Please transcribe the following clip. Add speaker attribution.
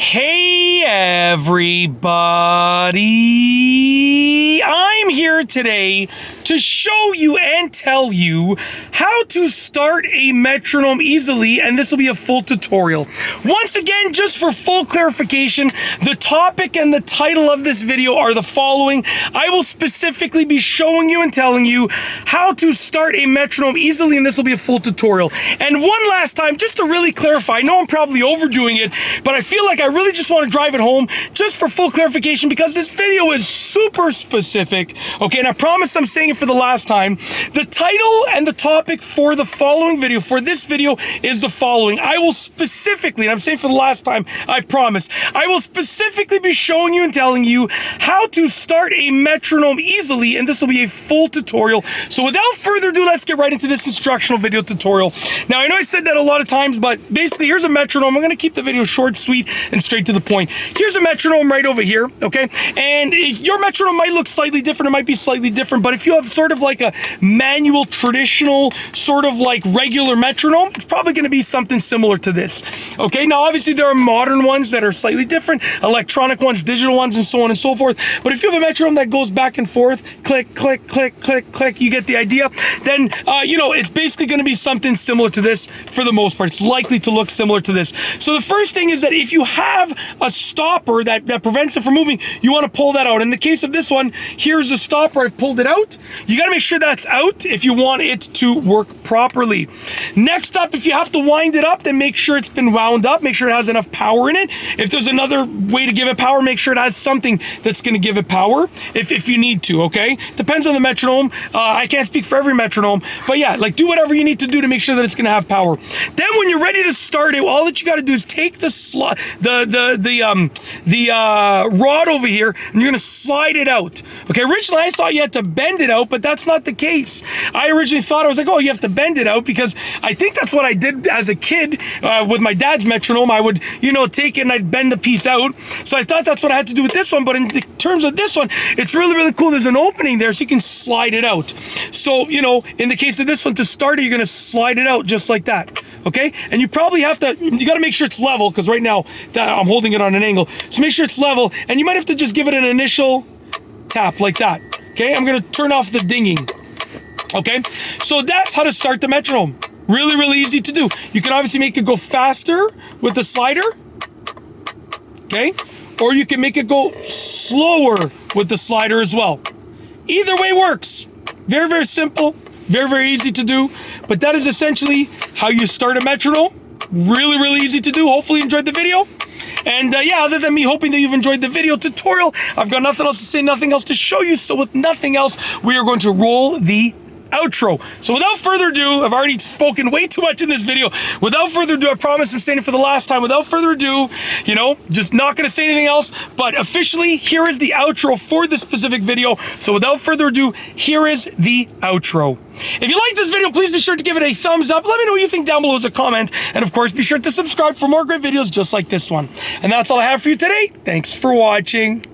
Speaker 1: Hey everybody, I'm here today to show you and tell you how to start a metronome easily, and this will be a full tutorial. Once again, just for full clarification, the topic and the title of this video are the following. I will specifically be showing you and telling you how to start a metronome easily, and this will be a full tutorial. And one last time, just to really clarify, I know I'm probably overdoing it, but I feel like I really just want to drive it home just for full clarification because this video is super specific, okay? And I promise I'm saying it for the last time. The title and the topic for the following video, for this video, is the following. I will specifically, and I'm saying for the last time, I promise, I will specifically be showing you and telling you how to start a metronome easily, and this will be a full tutorial. So without further ado, let's get right into this instructional video tutorial. Now, I know I said that a lot of times, but basically, here's a metronome. I'm going to keep the video short, sweet, and straight to the point. Here's a metronome right over here, okay? And your metronome might look slightly different, it might be slightly different, but if you have sort of like a manual, traditional, sort of like regular metronome, it's probably going to be something similar to this, okay? Now, obviously, there are modern ones that are slightly different, electronic ones, digital ones, and so on and so forth, but if you have a metronome that goes back and forth, click, click, click, click, click, you get the idea, then, it's basically going to be something similar to this for the most part. It's likely to look similar to this. So the first thing is that if you have a stopper that prevents it from moving, you want to pull that out. In the case of this one, here's a stopper. I've pulled it out. You got to make sure that's out if you want it to work properly. Next up, if you have to wind it up, then make sure it's been wound up. Make sure it has enough power in it. If there's another way to give it power, make sure it has something that's going to give it power if you need to, okay? Depends on the metronome. I can't speak for every metronome, but yeah, like do whatever you need to do to make sure that it's going to have power. Then when you're ready to start it, all that you got to do is take the rod over here, and you're going to slide it out. Okay, originally I thought you had to bend it out, but that's not the case. I originally thought, I was like, oh, you have to bend it out, because I think that's what I did as a kid with my dad's metronome. I would, take it and I'd bend the piece out. So I thought that's what I had to do with this one, but in terms of this one, it's really, really cool. There's an opening there so you can slide it out. So, in the case of this one, to start it, you're going to slide it out just like that. Okay, and you probably have to, you got to make sure it's level, because right now I'm holding it on an angle. So make sure it's level, and you might have to just give it an initial tap like that. Okay, I'm going to turn off the dinging. Okay, so that's how to start the metronome. Really, really easy to do. You can obviously make it go faster with the slider. Okay, or you can make it go slower with the slider as well. Either way works. Very, very simple. Very, very easy to do. But that is essentially how you start a metronome. Really, really easy to do. Hopefully you enjoyed the video. And other than me hoping that you've enjoyed the video tutorial, I've got nothing else to say, nothing else to show you. So with nothing else, we are going to roll the outro. So without further ado, I've already spoken way too much in this video. Without further ado, I promise I'm saying it for the last time. Without further ado, just not going to say anything else. But officially, here is the outro for this specific video. So without further ado, here is the outro. If you like this video, please be sure to give it a thumbs up. Let me know what you think down below as a comment. And of course, be sure to subscribe for more great videos just like this one. And that's all I have for you today. Thanks for watching.